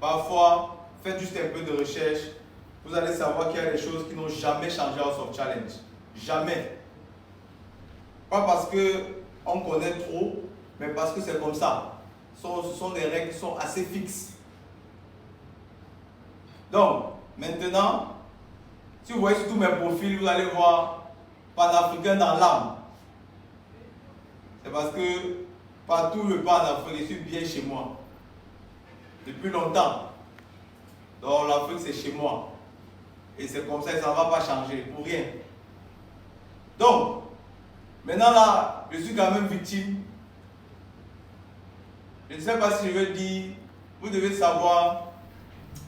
Parfois, faites juste un peu de recherche. Vous allez savoir qu'il y a des choses qui n'ont jamais changé House of Challenge. Jamais. Pas parce qu'on connaît trop, mais parce que c'est comme ça. Ce sont des règles qui sont assez fixes. Donc, maintenant, si vous voyez sur tous mes profils, vous allez voir panafricain dans l'âme. C'est parce que partout le pan-africain, je suis bien chez moi. Depuis longtemps. Donc l'Afrique c'est chez moi. Et c'est comme ça et ça ne va pas changer pour rien. Donc, maintenant là, je suis quand même victime. Je ne sais pas si je veux dire, vous devez savoir,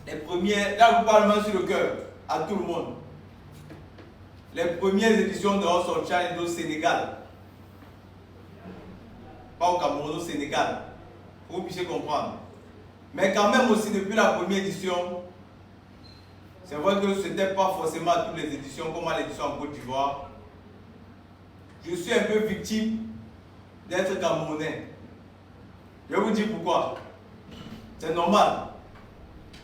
les premières, là je vous parle même sur le cœur, à tout le monde. Les premières éditions de House of Challenge au Sénégal. Pas au Cameroun, au Sénégal. Pour que vous puissiez comprendre. Mais quand même aussi, depuis la première édition, c'est vrai que ce n'était pas forcément à toutes les éditions, comme à l'édition en Côte d'Ivoire. Je suis un peu victime d'être Camerounais. Je vais vous dire pourquoi. C'est normal,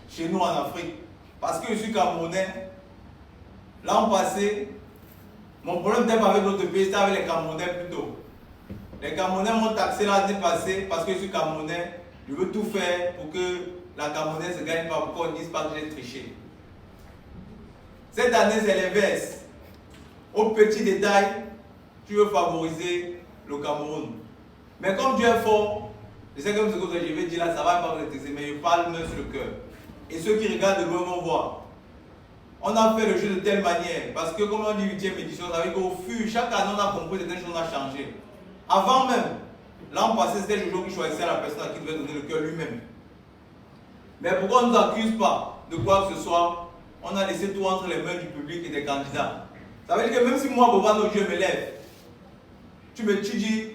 chez nous en Afrique. Parce que je suis Camerounais. L'an passé, mon problème n'était pas avec d'autres pays, c'était avec les Camerounais plutôt. Les Camerounais m'ont taxé l'année passée parce que je suis Camerounais. Je veux tout faire pour que la Camerounaise ne gagne pas, pour qu'on ne dise pas que j'ai triché. Cette année, c'est l'inverse. Au petit détail, tu veux favoriser le Cameroun. Mais comme Dieu est fort, je sais comme ce que je vais dire là, ça va pas vous intéresser, mais je parle même sur le cœur. Et ceux qui regardent de loin vont voir. On a fait le jeu de telle manière, parce que comme on dit 8e édition, ça veut dire qu'au fur, chaque année on a compris certaines choses, on a changé. Avant même, l'an passé, c'était Jojo qui choisissait la personne à qui devait donner le cœur lui-même. Mais pourquoi on ne nous accuse pas de quoi que ce soit? On a laissé tout entre les mains du public et des candidats. Ça veut dire que même si moi, Boban, Dieu me lève, tu me dis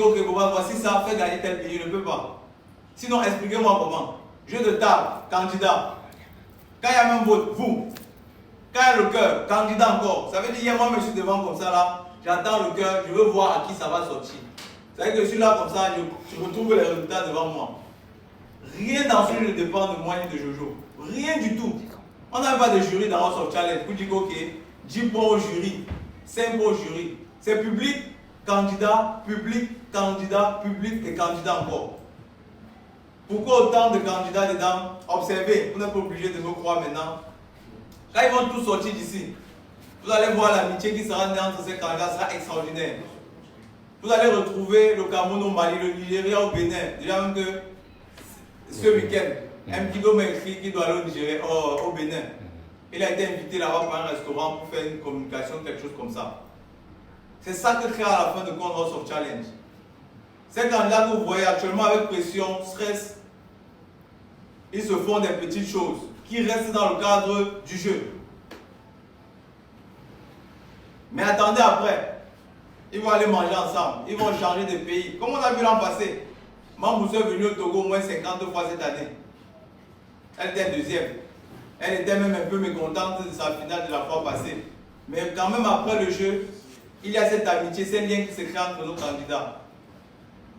ok, Boban, voici ça, fais gagner tel pays, je ne peux pas. Sinon, expliquez-moi comment. Jeu de table, candidat. Quand il y a même vote, vous. Quand il y a le cœur, candidat encore. Ça veut dire, moi, je suis devant comme ça là, j'attends le cœur, je veux voir à qui ça va sortir. Ça veut dire que je suis là comme ça, je retrouve les résultats devant moi. Rien dans ce jeu ne dépend de moi ni de Jojo. Rien du tout. On n'a pas de jury dans House of Challenge. Vous dites ok, 10 points au jury, 5 points au jury. C'est public, candidat et candidat encore. Pourquoi autant de candidats dedans? Observez, vous n'êtes pas obligé de me croire maintenant. Quand ils vont tous sortir d'ici, vous allez voir l'amitié qui sera née entre ces candidats, sera extraordinaire. Vous allez retrouver le Cameroun au Mali, le Nigeria au Bénin. Déjà même que ce week-end, un petit homme m'a écrit qu'il doit aller au Nigeria, au Bénin. Il a été invité là-bas par un restaurant pour faire une communication, quelque chose comme ça. C'est ça que crée à la fin de compte House of Challenge. Ces candidats que vous voyez actuellement avec pression, stress, ils se font des petites choses qui restent dans le cadre du jeu. Mais attendez après, ils vont aller manger ensemble, ils vont changer de pays. Comme on a vu l'an passé, Mamboussou est venue au Togo au moins 50 fois cette année. Elle était deuxième. Elle était même un peu mécontente de sa finale de la fois passée. Mais quand même après le jeu, il y a cette amitié, ces liens qui se créent entre nos candidats.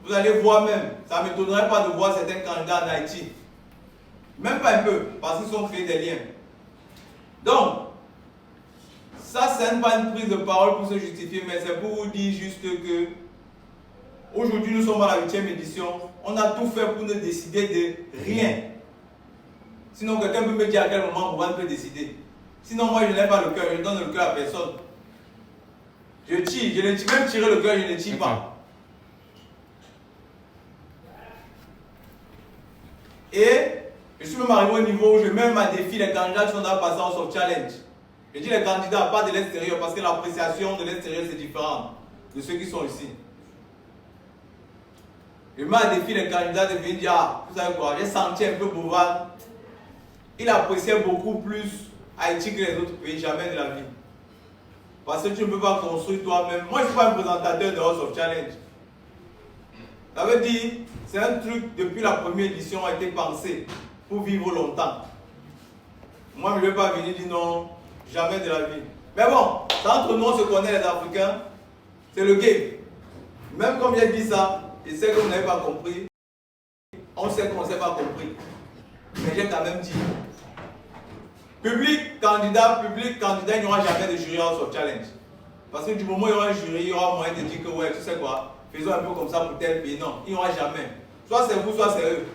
Vous allez voir même, ça ne m'étonnerait pas de voir certains candidats en Haïti. Même pas un peu, parce qu'ils ont créé des liens. Donc, ça c'est pas une prise de parole pour se justifier, mais c'est pour vous dire juste que aujourd'hui nous sommes à la 8e édition, on a tout fait pour ne décider de rien. Sinon quelqu'un peut me dire à quel moment Boban peut décider. Sinon moi je n'ai pas le cœur, je donne le cœur à personne. Je tire, je ne tire, même tirer le cœur, je ne tire pas. Et je suis même arrivé au niveau où je mets même à défi les candidats qui sont dans le passé en House of Challenge. Je dis les candidats, pas de l'extérieur, parce que l'appréciation de l'extérieur c'est différent de ceux qui sont ici. Je mets à défi les candidats de venir dire, ah, vous savez quoi, j'ai senti un peu Boban. Il appréciait beaucoup plus Haïti que les autres pays, jamais de la vie. Parce que tu ne peux pas construire toi-même. Moi, je ne suis pas un présentateur de House of Challenge. Ça veut dire, c'est un truc depuis la première édition a été pensé pour vivre longtemps. Moi, je ne vais pas venir dire non, jamais de la vie. Mais bon, entre nous, on se connaît les Africains, c'est le game. Même comme j'ai dit ça, je sais que vous n'avez pas compris. On sait qu'on ne s'est pas compris. Mais j'ai quand même dit, public, candidat, il n'y aura jamais de jury House of Challenge. Parce que du moment où il y aura un jury, il y aura moyen de dire que ouais, tu sais quoi, faisons un peu comme ça pour tel pays. Non, il n'y aura jamais. Soit c'est vous, soit c'est eux.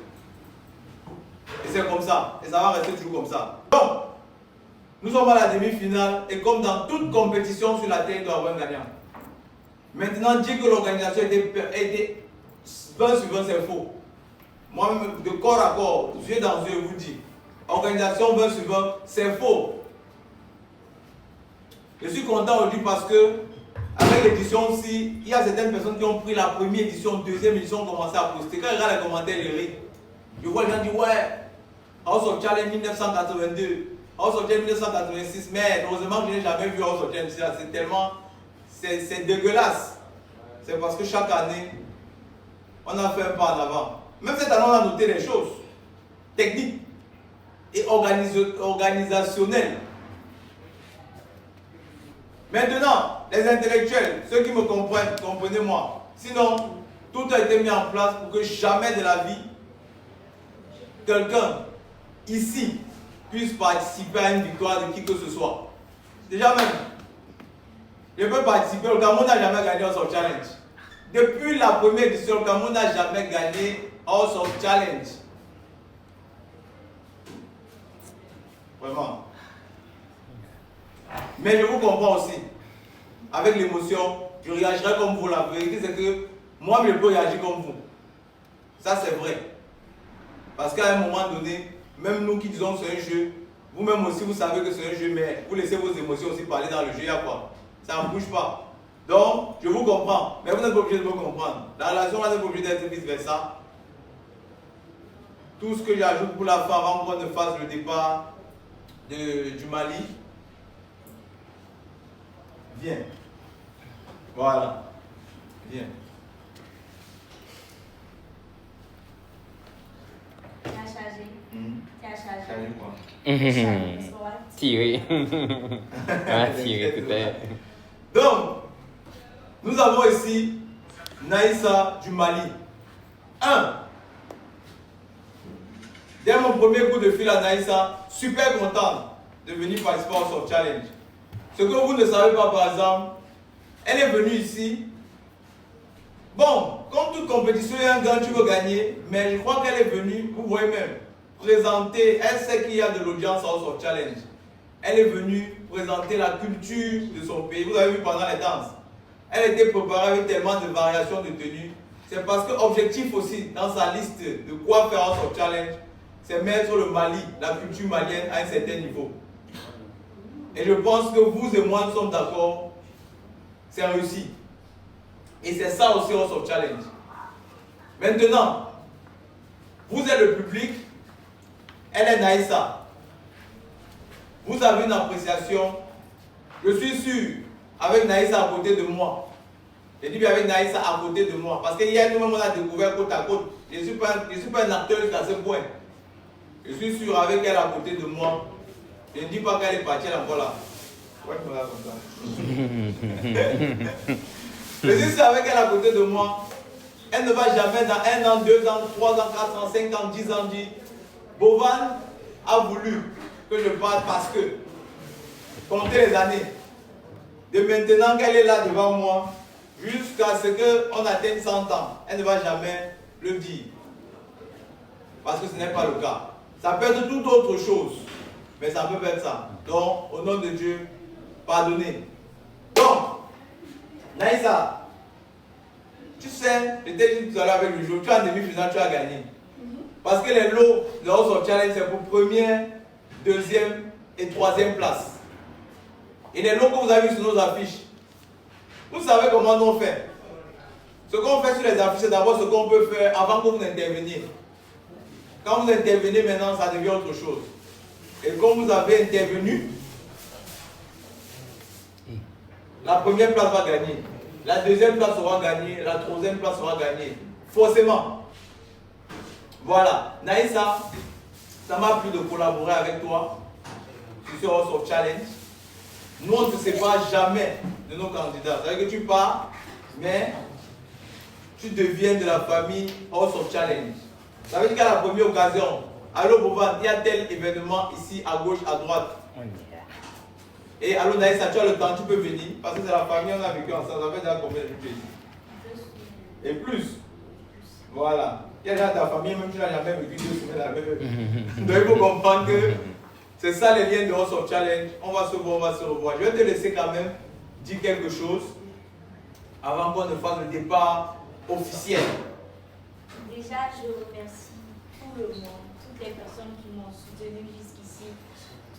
Et c'est comme ça. Et ça va rester toujours comme ça. Donc, nous sommes à la demi-finale et comme dans toute compétition sur la terre, il doit y avoir un gagnant. Maintenant, dire que l'organisation était 20 sur 20, c'est faux. Moi-même, de corps à corps, yeux dans yeux, je vous dis, organisation 20 sur 20, c'est faux. Je suis content aujourd'hui parce que, avec l'édition aussi, il y a certaines personnes qui ont pris la première édition, deuxième édition, ont commencé à poster. Quand je regarde les commentaires, ils rient. Je vois les gens dire, ouais, House of Challenge 1982, House of Challenge 1986, mais heureusement que je n'ai jamais vu House of Challenge, c'est tellement, c'est dégueulasse. C'est parce que chaque année, on a fait un pas en avant. Même cette année, on a noté des choses techniques et organisationnelles. Maintenant, les intellectuels, ceux qui me comprennent, comprenez-moi. Sinon, tout a été mis en place pour que jamais de la vie, quelqu'un ici puisse participer à une victoire de qui que ce soit. Déjà même, je peux participer, le Cameroun n'a jamais gagné House of Challenge. Depuis la première édition, le Cameroun n'a jamais gagné House of Challenge. Vraiment. Mais je vous comprends aussi. Avec l'émotion, je réagirai comme vous. La vérité, c'est que moi, je peux réagir comme vous. Ça, c'est vrai. Parce qu'à un moment donné, même nous qui disons que c'est un jeu, vous-même aussi, vous savez que c'est un jeu, mais vous laissez vos émotions aussi parler dans le jeu, il y a quoi? Ça ne bouge pas. Donc, je vous comprends, mais vous n'êtes pas obligé de me comprendre. La relation, là, n'est pas obligée d'être vice-versa. Tout ce que j'ajoute pour la fin, avant qu'on ne fasse le départ du Mali. Viens. Voilà. Viens. Tu as chargé. Tu as chargé. Chargé quoi? Tiré. Ah, tiré tout à l'heure. Donc, nous avons ici Naïssa du Mali. 1. Dès mon premier coup de fil à Naïssa, super contente de venir participer au Soft Challenge. Ce que vous ne savez pas, par exemple, elle est venue ici. Bon, comme toute compétition, il y a un gain, tu veux gagner, mais je crois qu'elle est venue, vous voyez même, présenter, elle sait qu'il y a de l'audience au Soft Challenge. Elle est venue présenter la culture de son pays. Vous avez vu pendant les danses. Elle était préparée avec tellement de variations de tenues. C'est parce que l'objectif aussi, dans sa liste de quoi faire au Soft Challenge, c'est mettre le Mali, la culture malienne à un certain niveau. Et je pense que vous et moi nous sommes d'accord, c'est réussi. Et c'est ça aussi au Soft Challenge. Maintenant, vous êtes le public, elle est Naïssa. Vous avez une appréciation, je suis sûr, avec Naïssa à côté de moi. Je dis bien avec Naïssa à côté de moi. Parce qu'hier, nous-mêmes, on a découvert côte à côte. Je ne suis pas un acteur jusqu'à ce point. Je suis sûr avec elle à côté de moi. Je ne dis pas qu'elle est partie, elle est encore là. Pourquoi tu me regardes comme ça? Je suis sûr avec elle à côté de moi. Elle ne va jamais dans 1 an, 2 ans, 3 ans, 4 ans, 5 ans, 10 ans dire Bovan a voulu que je parle parce que. Comptez les années. De maintenant qu'elle est là devant moi, jusqu'à ce qu'on atteigne 100 ans, elle ne va jamais le dire. Parce que ce n'est pas le cas. Ça peut être toute autre chose, mais ça peut être ça. Donc, au nom de Dieu, pardonnez. Donc, Naïssa, tu sais, je t'ai dit tout à l'heure avec le jeu, tu as en demi-finale, tu as gagné. Parce que les lots de House of Challenge, c'est pour première, deuxième et troisième place. Et les lots que vous avez vus sur nos affiches, vous savez comment nous on fait. Ce qu'on fait sur les affiches, c'est d'abord ce qu'on peut faire avant que vous n'interveniez. Quand vous intervenez maintenant, ça devient autre chose. Et comme vous avez intervenu, la première place va gagner. La deuxième place sera gagnée. La troisième place sera gagnée. Forcément. Voilà. Naïssa, ça m'a plu de collaborer avec toi sur House of Challenge. Nous, on ne se sépare jamais de nos candidats. C'est-à-dire que tu pars, mais tu deviens de la famille House of Challenge. Ça veut dire qu'à la première occasion, allô Bovan, il y a tel événement ici à gauche, à droite. Et allô Naïssa, tu as le temps, tu peux venir. Parce que c'est la famille, on a vécu ensemble. Ça fait déjà combien de jours? Et plus. Voilà. Il y a déjà ta famille, même tu n'as jamais vécu 2 semaines avec eux. Donc il faut comprendre que c'est ça les liens de House of Challenge. On va se voir, on va se revoir. Je vais te laisser quand même dire quelque chose avant qu'on ne fasse le départ officiel. Déjà, je remercie tout le monde, toutes les personnes qui m'ont soutenu jusqu'ici,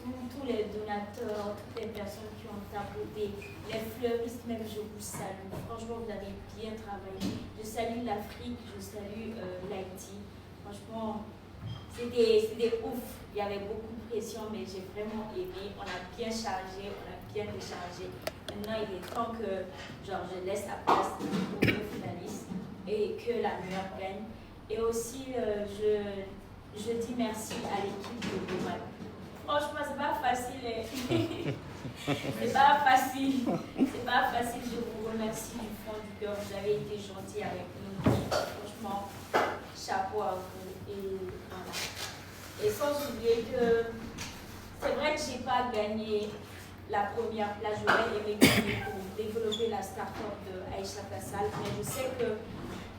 tous les donateurs, toutes les personnes qui ont tapoté, les fleuristes même, je vous salue. Franchement, vous avez bien travaillé. Je salue l'Afrique, je salue l'Haïti. Franchement, c'était ouf. Il y avait beaucoup de pression, mais j'ai vraiment aimé. On a bien chargé, on a bien déchargé. Maintenant, il est temps que je laisse la place aux deux finalistes et que la meilleure gagne. Et aussi, je dis merci à l'équipe de Bovan. Franchement, c'est pas facile. C'est pas facile. C'est pas facile. Je vous remercie du fond du cœur. Vous avez été gentils avec nous. Franchement, chapeau à vous. Et voilà. Et sans oublier que c'est vrai que je n'ai pas gagné la première place. J'aurais aimé gagner pour développer la start-up de Aïcha Kassal. Mais je sais que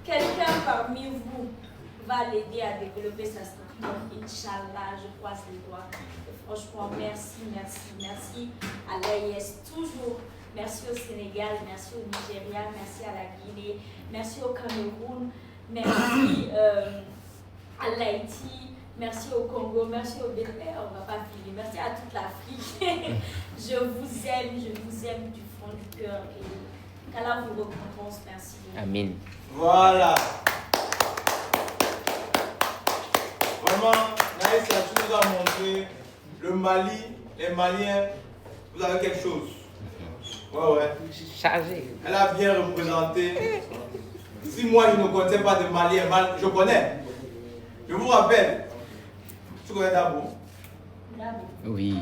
quelqu'un parmi vous va l'aider à développer sa start-up. Inch'Allah, je croise les doigts. Et franchement, merci, merci, merci à l'AIS toujours. Merci au Sénégal, merci au Nigeria, merci à la Guinée, merci au Cameroun, merci à l'Haïti, merci au Congo, merci au Bénin. On ne va pas filer. Merci à toute l'Afrique. Je vous aime du fond du cœur. Et qu'Allah vous récompense. Merci. Amen. Voilà. Vraiment, Naïssa, tu nous as montré le Mali, les Maliens, vous avez quelque chose. Ouais. Chargé. Elle a bien représenté. Si moi je ne connaissais pas de Maliens, je connais. Je vous rappelle, tu connais Dabo? Dabo. Oui.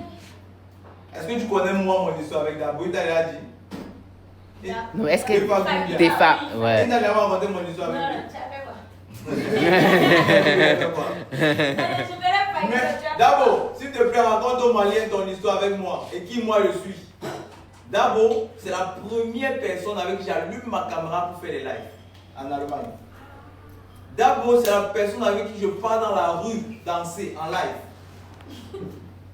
Est-ce que tu connais moi mon histoire avec Dabo? Il t'a déjà dit. Non, est-ce que t'es t'es femme? Ouais. Il t'a déjà raconté mon histoire avec lui. Non, tu as fait quoi? Dabo, s'il te plaît, raconte aux Maliens ton histoire avec moi et qui moi je suis. Dabo, c'est la première personne avec qui j'allume ma caméra pour faire les lives en Allemagne. Dabo, c'est la personne avec qui je pars dans la rue danser en live.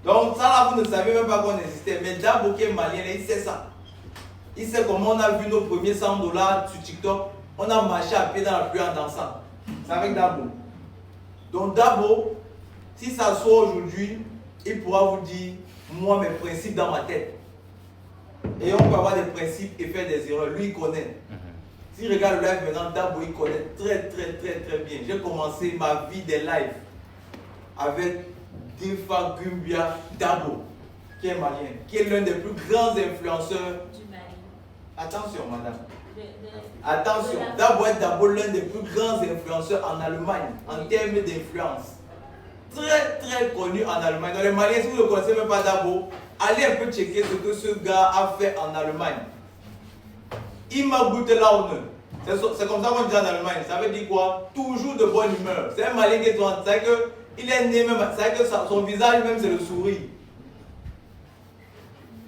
Donc ça là, vous ne savez même pas qu'on existait. Mais Dabo qui est malien, il sait ça. Il sait comment on a vu nos premiers $100 sur TikTok. On a marché à pied dans la pluie en dansant. C'est avec Dabo. Donc Dabo, si ça sort aujourd'hui, il pourra vous dire, moi, mes principes dans ma tête. Et on peut avoir des principes et faire des erreurs. Lui, il connaît. S'il regarde le live maintenant, Dabo, il connaît très bien. J'ai commencé ma vie des lives avec Defa Gumbia Dabo, qui est malien, qui est l'un des plus grands influenceurs Du Mali. Attention, madame. Attention, Dabo, l'un des plus grands influenceurs en Allemagne en termes d'influence. Très connu en Allemagne. Dans les Maliens, si vous ne connaissez même pas Dabo, allez un peu checker ce que ce gars a fait en Allemagne. Il m'a goûté Laune. C'est comme ça qu'on dit en Allemagne. Ça veut dire quoi? Toujours de bonne humeur. C'est un Malien qui est en train que il est né même. C'est que son visage même c'est le sourire.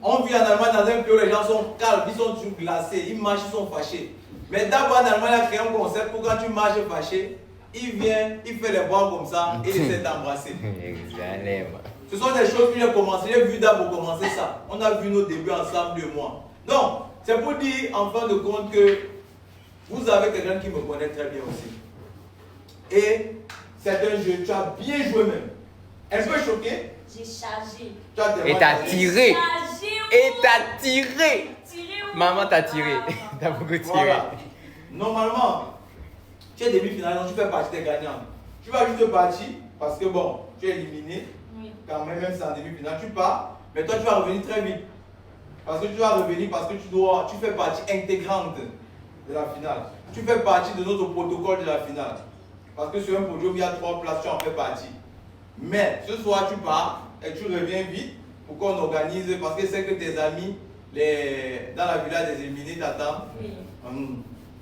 On vit en Allemagne dans un pays où les gens sont calmes, ils sont toujours glacés, ils marchent, ils sont fâchés. Mais d'abord en Allemagne, il a créé un concept pour quand tu marches fâché, il vient, il fait les bras comme ça et il essaie d'embrasser. Ce sont des choses que j'ai commencé, j'ai vu d'abord commencer ça. On a vu nos débuts ensemble, lui et moi. Donc, c'est pour dire en fin de compte que vous avez quelqu'un qui me connaît très bien aussi. Et c'est un jeu, tu as bien joué même. Un peu choqué. J'ai chargé. Et t'as tiré. Et t'as tiré. Tiré où? Maman t'a tiré. T'as beaucoup tiré. Voilà. Normalement, tu es demi-finale, donc tu fais partie des gagnants. Tu vas juste partir parce que bon, tu es éliminé. Oui. Quand même si c'est en demi-finale, tu pars. Mais toi, tu vas revenir très vite. Parce que tu vas revenir parce que tu fais partie intégrante de la finale. Tu fais partie de notre protocole de la finale. Parce que sur un podium, il y a 3 places, tu en fais partie. Mais ce soir, tu pars et tu reviens vite pour qu'on organise. Parce que c'est que tes amis dans la villa des éliminés t'attendent. Oui.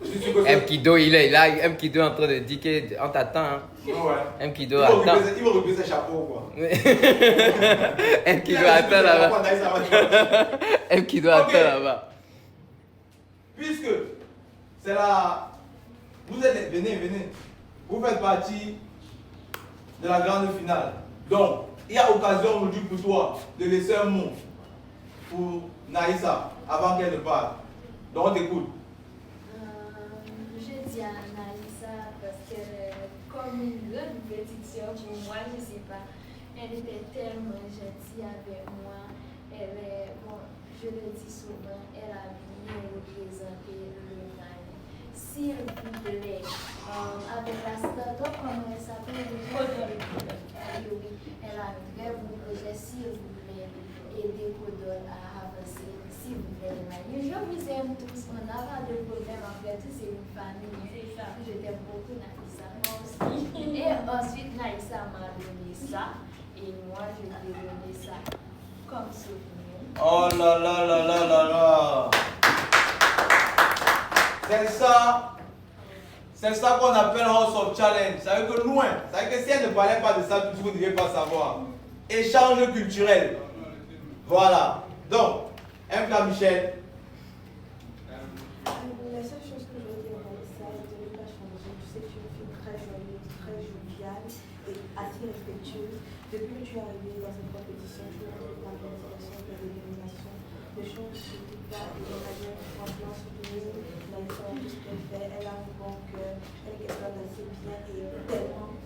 Je suis sûr que c'est... Mkido, il est là. Mkido est en train de dire qu'on t'attend. Hein. Ouais. Mkido attend. Il va reculer ses chapeaux, quoi. Mkido attend là-bas. Mkido attend là-bas. Puisque c'est la... Vous êtes... Venez. Vous faites partie de la grande finale. Donc, il y a occasion aujourd'hui pour toi de laisser un mot pour Naïssa avant qu'elle ne parte. Donc, on t'écoute. Je dis à Naïssa parce qu'elle est comme une grande petite soeur pour moi, je ne sais pas. Elle était tellement gentille avec moi. Elle est, bon, je le dis souvent, elle a bien représenté le Mali. S'il vous plaît, avec la start-up, comment elle s'appelle? Oui, elle a un très bon projet, s'il vous plaît, aider Kodol à avancer, s'il vous plaît, Mali. Je vous aime tous, on n'a pas de problème, en fait, c'est une famille. C'est ça. Je t'aime beaucoup, Naïssa. Moi aussi. Et ensuite, Naïssa m'a donné ça, et moi, je lui ai donné ça comme souvenir. Oh là là là là là là. C'est ça qu'on appelle un House of Challenge. Ça veut dire que loin, ça veut dire que si elle ne parlait pas de ça, tout vous ne deviez pas savoir. Échange culturel. Voilà. Donc, M.K. Michel. La seule chose que je veux dire dans ça, c'est de ne pas changer. Tu sais que tu es une fille très joyeuse, très joviale et assez respectueuse. Depuis que tu es arrivée dans cette compétition, tu as montré ta motivation, ta détermination, des choses sur tout ça. Et on a bien franchement soutenu dans tout ce qu'elle fait. Elle a un bon cœur, elle est quelqu'un d'assez bien et tellement